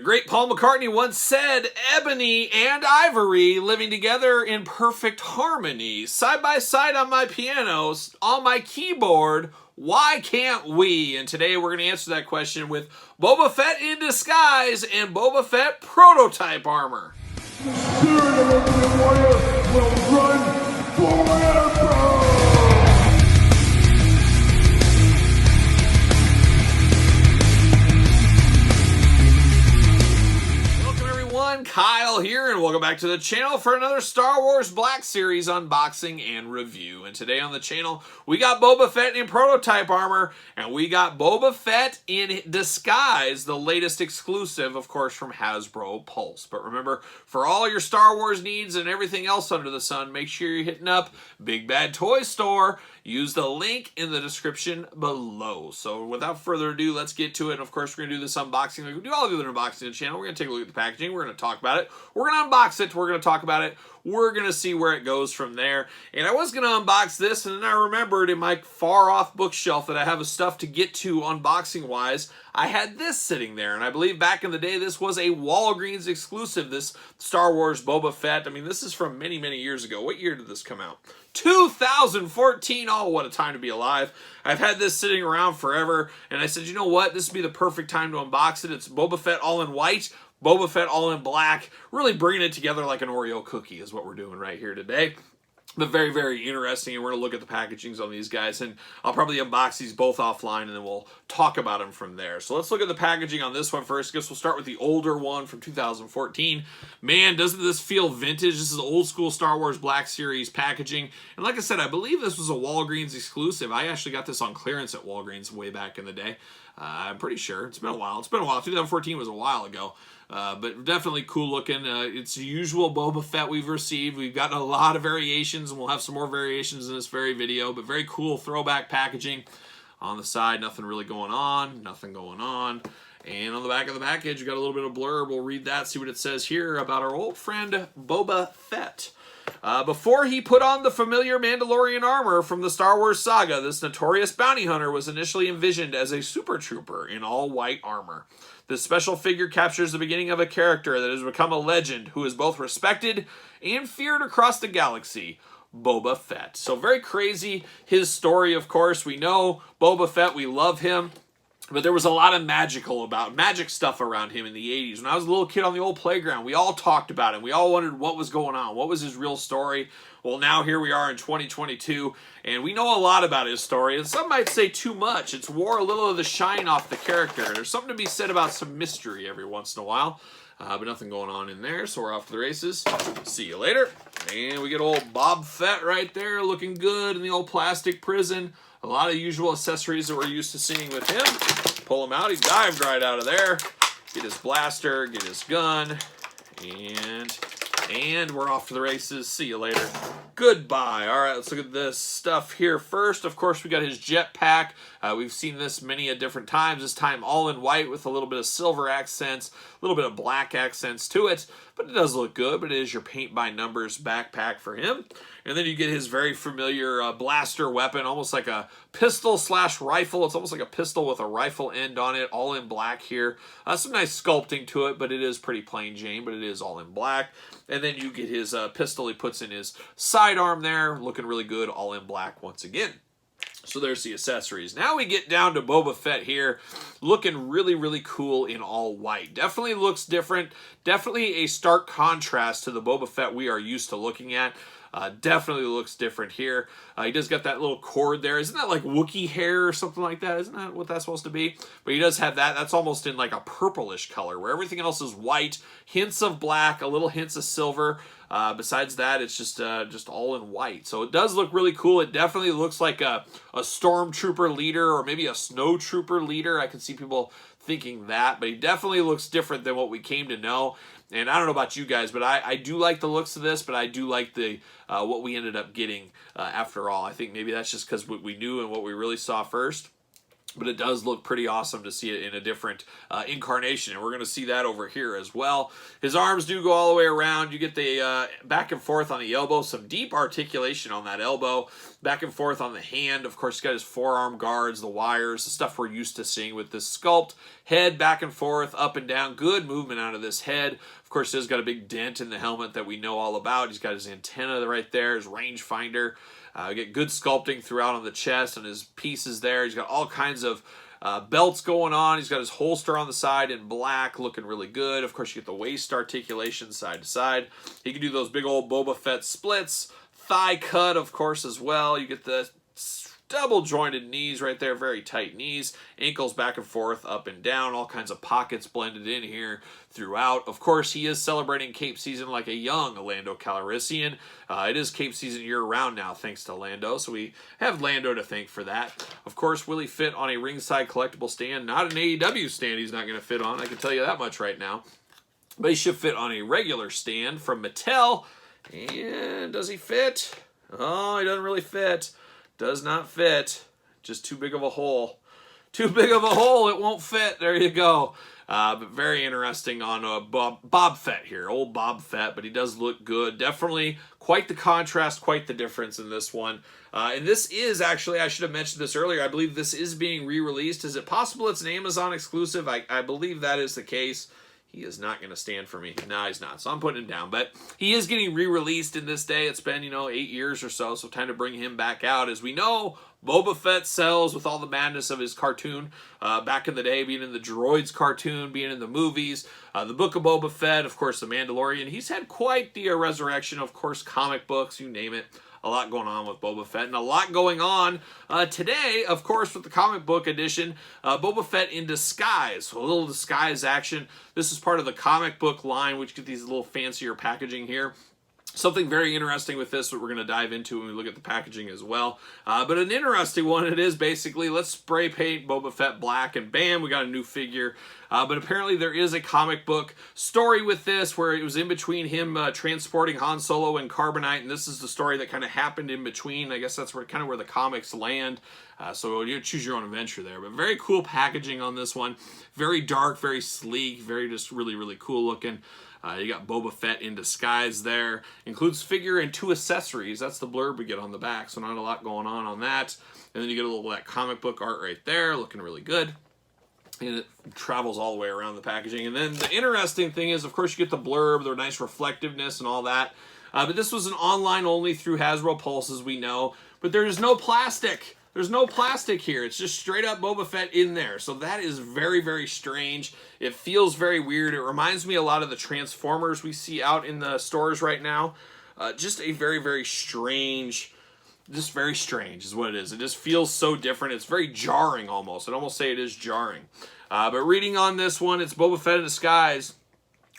great Paul McCartney once said, ebony and ivory living together in perfect harmony, side by side on my piano, on my keyboard, why can't we? And today we're going to answer that question with Boba Fett in disguise and Boba Fett prototype armor. The spirit of Ultimate Warrior will run forever! Kyle here, and welcome back to the channel for another Star Wars Black Series unboxing and review. And today on the channel, we got Boba Fett in prototype armor, and we got Boba Fett in disguise, the latest exclusive, of course, from Hasbro Pulse. But remember, for all your Star Wars needs and everything else under the sun, make sure you're hitting up Big Bad Toy Store. Use the link in the description below. So without further ado, let's get to it. And of course, we're going to do this unboxing. Like we do all the other unboxing on the channel. We're going to take a look at the packaging. We're going to talk about it. We're going to unbox it. We're going to talk about it. We're going to see where it goes from there. And I was going to unbox this, and then I remembered in my far-off bookshelf that I have stuff to get to unboxing-wise. I had this sitting there, and I believe back in the day this was a Walgreens exclusive, this Star Wars Boba Fett. I mean, this is from many, many years ago. What year did this come out? 2014. Oh, what a time to be alive. I've had this sitting around forever, and I said, you know what? This would be the perfect time to unbox it. It's Boba Fett all in white, Boba Fett all in black, really bringing it together like an Oreo cookie is what we're doing right here today. But very, very interesting, and we're going to look at the packagings on these guys, and I'll probably unbox these both offline, and then we'll talk about them from there. So let's look at the packaging on this one first. I guess we'll start with the older one from 2014. Man, doesn't this feel vintage? This is old school Star Wars Black Series packaging, and like I said, I believe this was a Walgreens exclusive. I actually got this on clearance at Walgreens way back in the day. I'm pretty sure. It's been a while. 2014 was a while ago. But definitely cool looking. It's the usual Boba Fett we've received. We've gotten a lot of variations, and we'll have some more variations in this very video, but very cool throwback packaging. On the side, nothing really going on. Nothing going on. And on the back of the package, you got a little bit of blurb. We'll read that, see what it says here about our old friend Boba Fett. Before he put on the familiar Mandalorian armor from the Star Wars saga, this notorious bounty hunter was initially envisioned as a super trooper in all-white armor. This special figure captures the beginning of a character that has become a legend who is both respected and feared across the galaxy, Boba Fett. So very crazy, his story, of course. We know Boba Fett, we love him. But there was a lot of magic stuff around him in the 80s. When I was a little kid on the old playground, we all talked about him. We all wondered what was going on. What was his real story? Well, now here we are in 2022, and we know a lot about his story. And some might say too much. It's wore a little of the shine off the character. There's something to be said about some mystery every once in a while. But nothing going on in there, so we're off to the races. See you later. And we get old Boba Fett right there looking good in the old plastic prison. A lot of usual accessories that we're used to seeing with him. Pull him out. He dived right out of there. Get his blaster, get his gun, and we're off to the races. See you later. Goodbye. All right, let's look at this stuff here first. Of course, we got his jetpack. We've seen this many a different times. This time all in white with a little bit of silver accents, a little bit of black accents to it. But it does look good, but it is your paint-by-numbers backpack for him. And then you get his very familiar blaster weapon, almost like a pistol/rifle. It's almost like a pistol with a rifle end on it, all in black here. Some nice sculpting to it, but it is pretty plain Jane, but it is all in black. And then you get his pistol he puts in his sidearm there, looking really good, all in black once again. So there's the accessories. Now we get down to Boba Fett here, looking really, really cool in all white. Definitely looks different. Definitely a stark contrast to the Boba Fett we are used to looking at. Definitely looks different here. He does got that little cord there. Isn't that like Wookiee hair or something like that? Isn't that what that's supposed to be? But he does have that. That's almost in like a purplish color, where everything else is white. Hints of black, a little hints of silver. Besides that, it's just all in white. So it does look really cool. It definitely looks like a stormtrooper leader or maybe a snow trooper leader. I can see people thinking that, but he definitely looks different than what we came to know. And I don't know about you guys, but I do like the looks of this, but I do like the what we ended up getting after all. I think maybe that's just because what we knew and what we really saw first. But it does look pretty awesome to see it in a different incarnation, and we're going to see that over here as well. His arms do go all the way around. You get the back and forth on the elbow, some deep articulation on that elbow, back and forth on the hand. Of course, he's got his forearm guards, the wires, the stuff we're used to seeing with this sculpt. Head back and forth, up and down. Good movement out of this head. Of course, he's got a big dent in the helmet that we know all about. He's got his antenna right there, his rangefinder. We get good sculpting throughout on the chest and his pieces there. He's got all kinds of belts going on. He's got his holster on the side in black, looking really good. Of course, you get the waist articulation side to side. He can do those big old Boba Fett splits. Thigh cut, of course, as well. You get the double jointed knees right there, very tight knees, ankles back and forth, up and down, all kinds of pockets blended in here throughout. Of course, he is celebrating Cape season like a young Lando Calrissian. It is Cape season year round now, thanks to Lando, so we have Lando to thank for that. Of course, will he fit on a ringside collectible stand? Not an AEW stand he's not going to fit on, I can tell you that much right now. But he should fit on a regular stand from Mattel. And does he fit? Oh, he doesn't really fit. Does not fit. Just too big of a hole. Too big of a hole. It won't fit. There you go. But very interesting on Boba Fett here. Old Boba Fett, but he does look good. Definitely quite the contrast, quite the difference in this one. And this is actually, I should have mentioned this earlier, I believe this is being re-released. Is it possible it's an Amazon exclusive? I believe that is the case. He is not going to stand for me. No, he's not. So I'm putting him down. But he is getting re-released in this day. It's been, 8 years or so. So time to bring him back out. As we know, Boba Fett sells with all the madness of his cartoon. Back in the day, being in the Droids cartoon, being in the movies. The Book of Boba Fett, of course, The Mandalorian. He's had quite the resurrection. Of course, comic books, you name it. A lot going on with Boba Fett, and a lot going on today, of course, with the comic book edition, Boba Fett in disguise. So a little disguise action. This is part of the comic book line, which get these little fancier packaging here. Something very interesting with this that we're going to dive into when we look at the packaging as well. But an interesting one it is, basically. Let's spray paint Boba Fett black, and bam, we got a new figure. But apparently there is a comic book story with this where it was in between him transporting Han Solo and Carbonite, and this is the story that kind of happened in between. I guess that's where kind of where the comics land. So you choose your own adventure there. But very cool packaging on this one. Very dark, very sleek, very just really, really cool looking. You got Boba Fett in disguise there. Includes figure and 2 accessories. That's the blurb we get on the back, so not a lot going on that. And then you get a little of that comic book art right there, looking really good. And it travels all the way around the packaging. And then the interesting thing is, of course, you get the blurb, the nice reflectiveness and all that. But this was an online only through Hasbro Pulse, as we know. But there's no plastic. There's no plastic here. It's just straight up Boba Fett in there. So that is very, very strange. It feels very weird. It reminds me a lot of the Transformers we see out in the stores right now. Just a very, very strange, just very strange is what it is. It just feels so different. It's very jarring almost. I'd almost say it is jarring. But reading on this one, it's Boba Fett in disguise.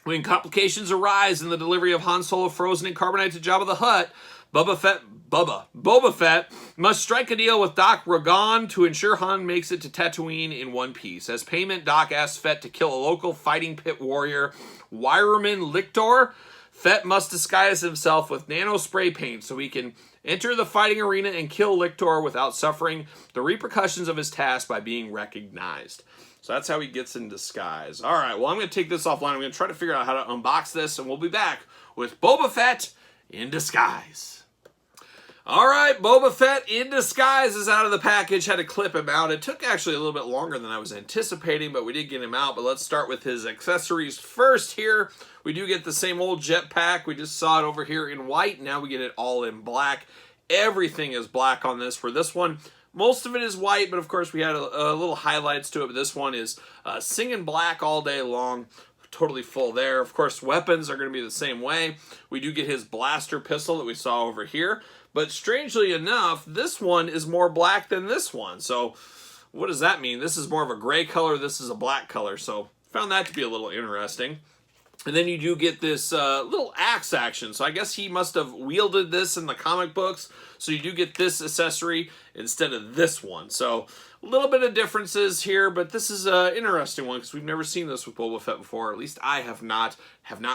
When complications arise in the delivery of Han Solo frozen in carbonite to Jabba the Hutt, Boba Fett must strike a deal with Doc Ragon to ensure Han makes it to Tatooine in one piece. As payment, Doc asks Fett to kill a local fighting pit warrior, Wireman Lictor. Fett must disguise himself with nano spray paint so he can enter the fighting arena and kill Lictor without suffering the repercussions of his task by being recognized. So that's how he gets in disguise. All right, well, I'm going to take this offline. I'm going to try to figure out how to unbox this, and we'll be back with Boba Fett in disguise. All right, Boba Fett in disguise is out of the package. Had to clip him out. It took actually a little bit longer than I was anticipating, but we did get him out. But let's start with his accessories first here. We do get the same old jetpack. We just saw it over here in white. Now we get it all in black. Everything is black on this. For this one, most of it is white, but of course we had a little highlights to it. But this one is singing black all day long. Totally full there. Of course, weapons are going to be the same way. We do get his blaster pistol that we saw over here. But strangely enough, this one is more black than this one. So what does that mean? This is more of a gray color. This is a black color. So found that to be a little interesting. And then you do get this little axe action. So I guess he must have wielded this in the comic books. So you do get this accessory. instead of this one. So a little bit of differences here, but this is an interesting one because we've never seen this with Boba Fett before. At least I have not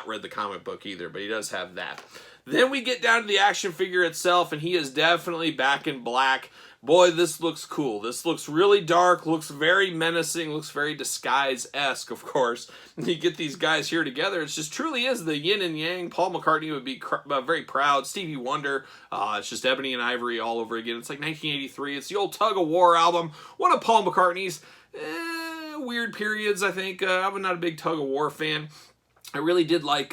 read the comic book either, but he does have that. Then we get down to the action figure itself, and he is definitely back in black. Boy, this looks cool. This looks really dark, looks very menacing, looks very Disguise-esque, of course. You get these guys here together, it just truly is the yin and yang. Paul McCartney would be very proud. Stevie Wonder, it's just Ebony and Ivory all over again. It's like 1983. It's the old Tug of War album, one of Paul McCartney's weird periods, I think. I'm not a big Tug of War fan. I really did like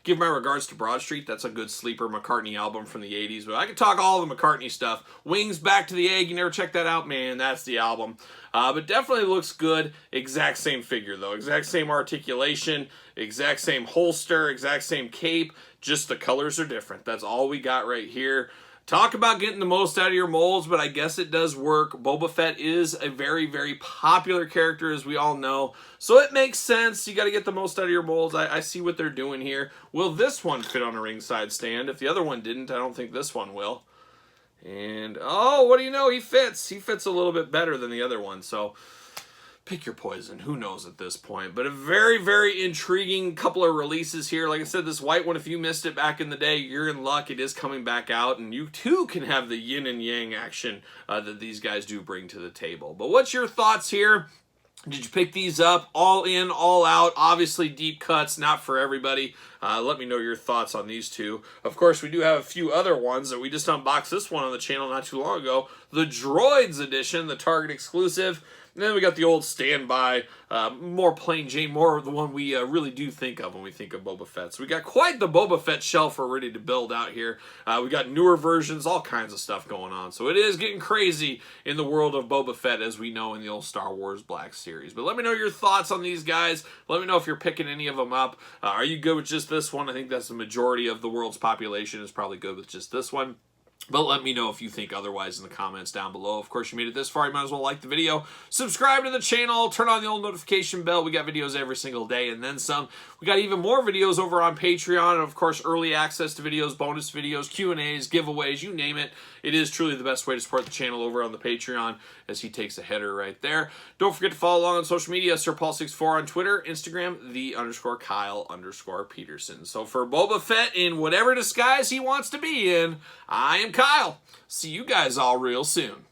Give My Regards to Broad Street. That's a good sleeper McCartney album from the 80s. But I could talk all the McCartney stuff. Wings Back to the Egg. You never checked that out? Man, that's the album. But definitely looks good. Exact same figure, though. Exact same articulation. Exact same holster. Exact same cape. Just the colors are different. That's all we got right here. Talk about getting the most out of your molds, but I guess it does work. Boba Fett is a very, very popular character, as we all know. So it makes sense. You got to get the most out of your molds. I see what they're doing here. Will this one fit on a ringside stand? If the other one didn't, I don't think this one will. And, oh, what do you know? He fits. He fits a little bit better than the other one. So pick your poison. Who knows at this point? But a very, very intriguing couple of releases here. Like I said, this white one, if you missed it back in the day, you're in luck. It is coming back out, and you too can have the yin and yang action that these guys do bring to the table. But what's your thoughts here? Did you pick these up? All in, all out. Obviously deep cuts, not for everybody. Let me know your thoughts on these two. Of course, we do have a few other ones that we just unboxed this one on the channel not too long ago. The Droids edition, the Target exclusive. And then we got the old standby, more plain Jane, more of the one we really do think of when we think of Boba Fett. So we got quite the Boba Fett shelf we're ready to build out here. We got newer versions, all kinds of stuff going on. So it is getting crazy in the world of Boba Fett, as we know in the old Star Wars Black Series. But let me know your thoughts on these guys. Let me know if you're picking any of them up. Are you good with just this one? I think that's the majority of the world's population is probably good with just this one. But let me know if you think otherwise in the comments down below. Of course, you made it this far, you might as well like the video. Subscribe to the channel. Turn on the old notification bell. We got videos every single day and then some. We got even more videos over on Patreon. And, of course, early access to videos, bonus videos, Q&As, giveaways, you name it. It is truly the best way to support the channel over on the Patreon, as he takes a header right there. Don't forget to follow along on social media. SirPaul64 on Twitter, Instagram, _Kyle_Peterson. So for Boba Fett in whatever disguise he wants to be in, I am Kyle. See you guys all real soon.